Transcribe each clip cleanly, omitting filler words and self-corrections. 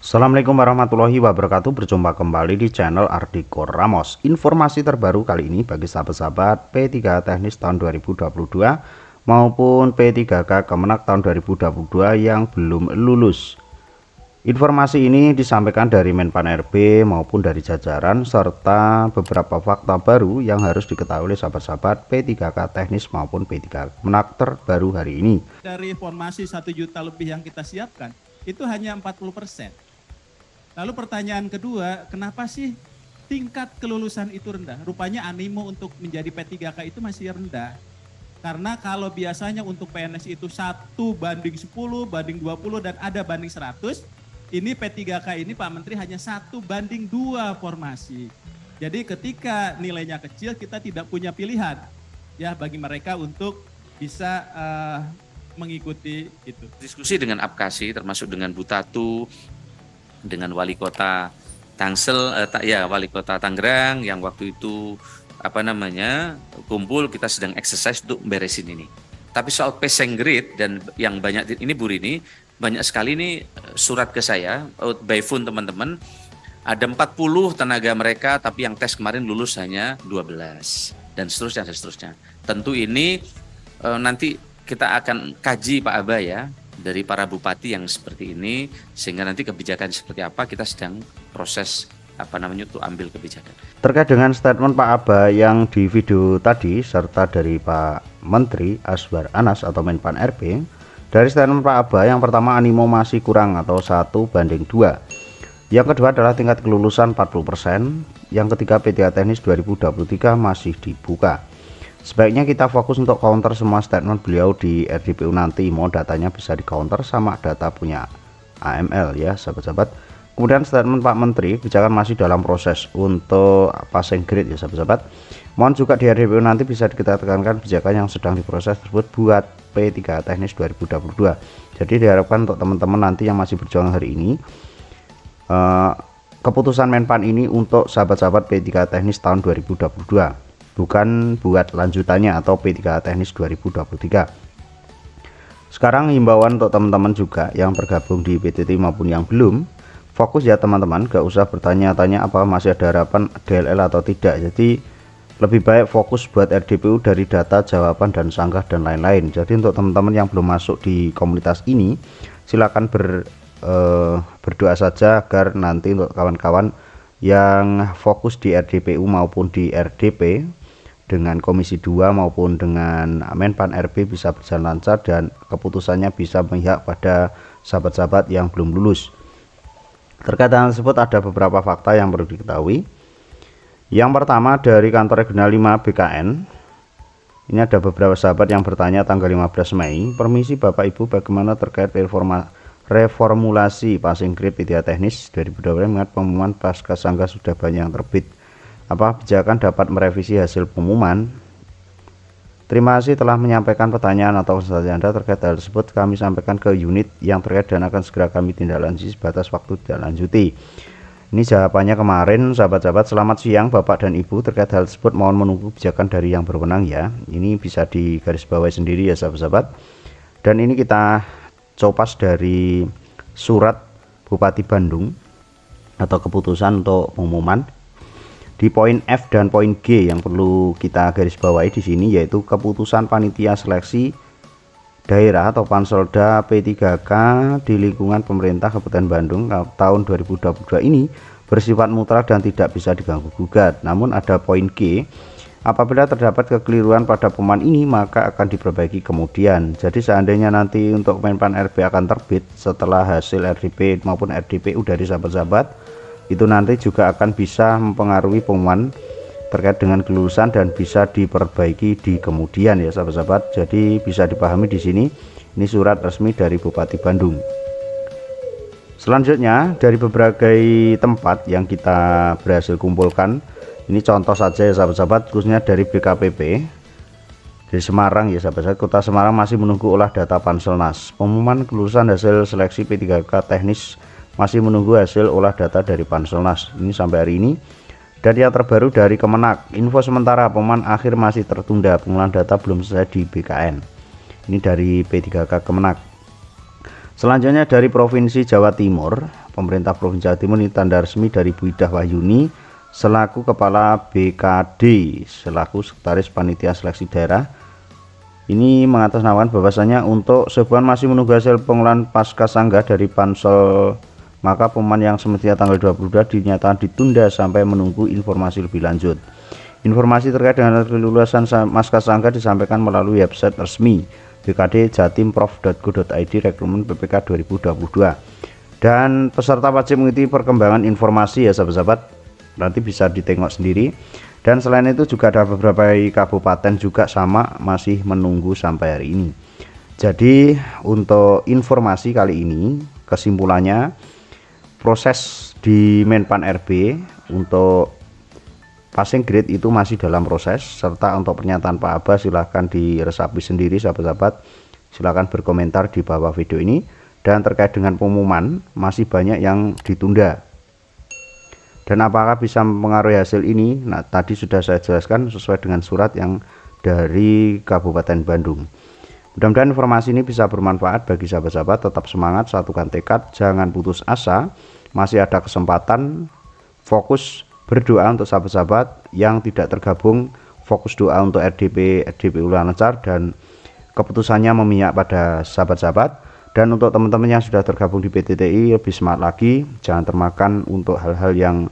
Assalamualaikum warahmatullahi wabarakatuh. Berjumpa kembali di channel Ardiko Ramos. Informasi terbaru kali ini bagi sahabat-sahabat P3 Teknis tahun 2022 maupun P3K Kemenak tahun 2022 yang belum lulus. Informasi ini disampaikan dari Menpan RB maupun dari jajaran serta beberapa fakta baru yang harus diketahui oleh sahabat-sahabat P3K Teknis maupun P3 Kemenak terbaru hari ini. Dari formasi 1 juta lebih yang kita siapkan itu hanya 40%. Lalu pertanyaan kedua, kenapa sih tingkat kelulusan itu rendah? Rupanya animo untuk menjadi P3K itu masih rendah. Karena kalau biasanya untuk PNS itu 1:10, banding 20 dan ada banding 100, ini P3K ini Pak Menteri hanya 1:2 formasi. Jadi ketika nilainya kecil kita tidak punya pilihan ya bagi mereka untuk bisa mengikuti itu. Diskusi dengan Apkasi termasuk dengan Butatu, dengan wali kota Tangsel, wali kota Tangerang yang waktu itu kumpul, kita sedang exercise untuk beresin ini. Tapi soal passing grade dan yang banyak ini Bu Rini, banyak sekali ini surat ke saya by phone teman-teman, ada 40 tenaga mereka tapi yang tes kemarin lulus hanya 12 dan seterusnya. Tentu ini nanti kita akan kaji Pak Aba ya, dari para bupati yang seperti ini, sehingga nanti kebijakan seperti apa kita sedang proses untuk ambil kebijakan. Terkait dengan statement Pak Aba yang di video tadi serta dari Pak Menteri Azwar Anas atau Menpan RB, dari statement Pak Aba yang pertama animo masih kurang atau 1:2, yang kedua adalah tingkat kelulusan 40%, yang ketiga P3 Teknis 2023 masih dibuka. Sebaiknya kita fokus untuk counter semua statement beliau di RDPU nanti, mau datanya bisa di counter sama data punya AML ya sahabat-sahabat. Kemudian statement Pak Menteri, kebijakan masih dalam proses untuk passing grade ya sahabat-sahabat. Mohon juga di RDPU nanti bisa kita tekankan kebijakan yang sedang diproses tersebut buat P3 Teknis 2022. Jadi diharapkan untuk teman-teman nanti yang masih berjuang hari ini, keputusan Menpan ini untuk sahabat-sahabat P3 Teknis tahun 2022, bukan buat lanjutannya atau P3 Teknis 2023. Sekarang himbauan untuk teman-teman juga yang tergabung di PTT maupun yang belum, fokus ya teman-teman, gak usah bertanya-tanya apakah masih ada harapan DLL atau tidak. Jadi lebih baik fokus buat RDPU dari data, jawaban dan sanggah dan lain-lain. Jadi untuk teman-teman yang belum masuk di komunitas ini, silakan berdoa saja agar nanti untuk kawan-kawan yang fokus di RDPU maupun di RDP dengan Komisi 2 maupun dengan Menpan RB bisa berjalan lancar dan keputusannya bisa memihak pada sahabat-sahabat yang belum lulus. Terkait hal tersebut ada beberapa fakta yang perlu diketahui. Yang pertama dari kantor regional 5 BKN, ini ada beberapa sahabat yang bertanya tanggal 15 Mei, permisi Bapak Ibu bagaimana terkait reformulasi passing grade P3 Teknis 2022 mengingat pengumuman pasca sangga sudah banyak yang terbit. Apa kebijakan dapat merevisi hasil pengumuman? Terima kasih telah menyampaikan pertanyaan atau konsultasi Anda terkait hal tersebut. Kami sampaikan ke unit yang terkait dan akan segera kami tindak lanjuti sebatas waktu tidak lanjuti. Ini jawabannya kemarin sahabat-sahabat. Selamat siang Bapak dan Ibu, terkait hal tersebut mohon menunggu kebijakan dari yang berwenang ya. Ini bisa digarisbawahi sendiri ya sahabat-sahabat. Dan ini kita copas dari surat Bupati Bandung atau keputusan untuk pengumuman. Di poin F dan poin G yang perlu kita garis bawahi di sini yaitu keputusan panitia seleksi daerah atau Panselda P3K di lingkungan pemerintah Kabupaten Bandung tahun 2022 ini bersifat mutlak dan tidak bisa diganggu gugat. Namun ada poin G, apabila terdapat kekeliruan pada pengumuman ini maka akan diperbaiki kemudian. Jadi seandainya nanti untuk Menpan RB akan terbit setelah hasil RDP maupun RDPU dari sahabat-sahabat, itu nanti juga akan bisa mempengaruhi pengumuman terkait dengan kelulusan dan bisa diperbaiki di kemudian ya sahabat-sahabat. Jadi bisa dipahami di sini ini surat resmi dari Bupati Bandung. Selanjutnya dari berbagai tempat yang kita berhasil kumpulkan, ini contoh saja ya sahabat-sahabat, khususnya dari BKPP dari Semarang ya sahabat-sahabat. Kota Semarang masih menunggu olah data Panselnas. Pengumuman kelulusan hasil seleksi P3K Teknis masih menunggu hasil olah data dari Panselnas ini sampai hari ini. Dan yang terbaru dari Kemenak, info sementara pengumuman akhir masih tertunda, pengumpulan data belum selesai di BKN. Ini dari P3K Kemenak. Selanjutnya dari Provinsi Jawa Timur, pemerintah Provinsi Jawa Timur, ini tanda resmi dari Bu Idah Wahyuni selaku Kepala BKD, selaku Sekretaris Panitia Seleksi Daerah. Ini mengatasnamakan bahwasanya untuk sebuah masih menunggu hasil pengolahan pasca sanggah dari Pansel, maka pengumuman yang semestinya tanggal 22 dinyatakan ditunda sampai menunggu informasi lebih lanjut. Informasi terkait dengan kelulusan pasca sanggah disampaikan melalui website resmi bkdjatimprov.go.id rekrutmen PPK 2022. Dan peserta wajib mengikuti perkembangan informasi ya sahabat-sahabat, nanti bisa ditengok sendiri. Dan selain itu juga ada beberapa kabupaten juga sama masih menunggu sampai hari ini. Jadi untuk informasi kali ini kesimpulannya, proses di Menpan RB untuk passing grade itu masih dalam proses, serta untuk pernyataan Pak Aba silahkan diresapi sendiri sahabat-sahabat, silahkan berkomentar di bawah video ini. Dan terkait dengan pengumuman masih banyak yang ditunda. Dan apakah bisa mempengaruhi hasil ini? Nah, tadi sudah saya jelaskan sesuai dengan surat yang dari Kabupaten Bandung. Mudah-mudahan informasi ini bisa bermanfaat bagi sahabat-sahabat. Tetap semangat, satukan tekad, jangan putus asa. Masih ada kesempatan. Fokus berdoa untuk sahabat-sahabat yang tidak tergabung. Fokus doa untuk RDP Ulang Lancar dan keputusannya memihak pada sahabat-sahabat. Dan untuk teman-teman yang sudah tergabung di PTTI, lebih semangat lagi, jangan termakan untuk hal-hal yang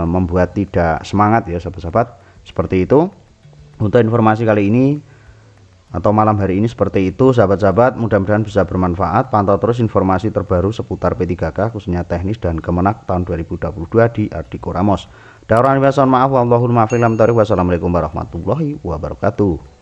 membuat tidak semangat ya sahabat-sahabat. Seperti itu untuk informasi kali ini atau malam hari ini, seperti itu sahabat-sahabat. Mudah-mudahan bisa bermanfaat. Pantau terus informasi terbaru seputar P3K khususnya teknis dan Kemenak tahun 2022 di Ardiko Ramos. Wassalamualaikum warahmatullahi wabarakatuh.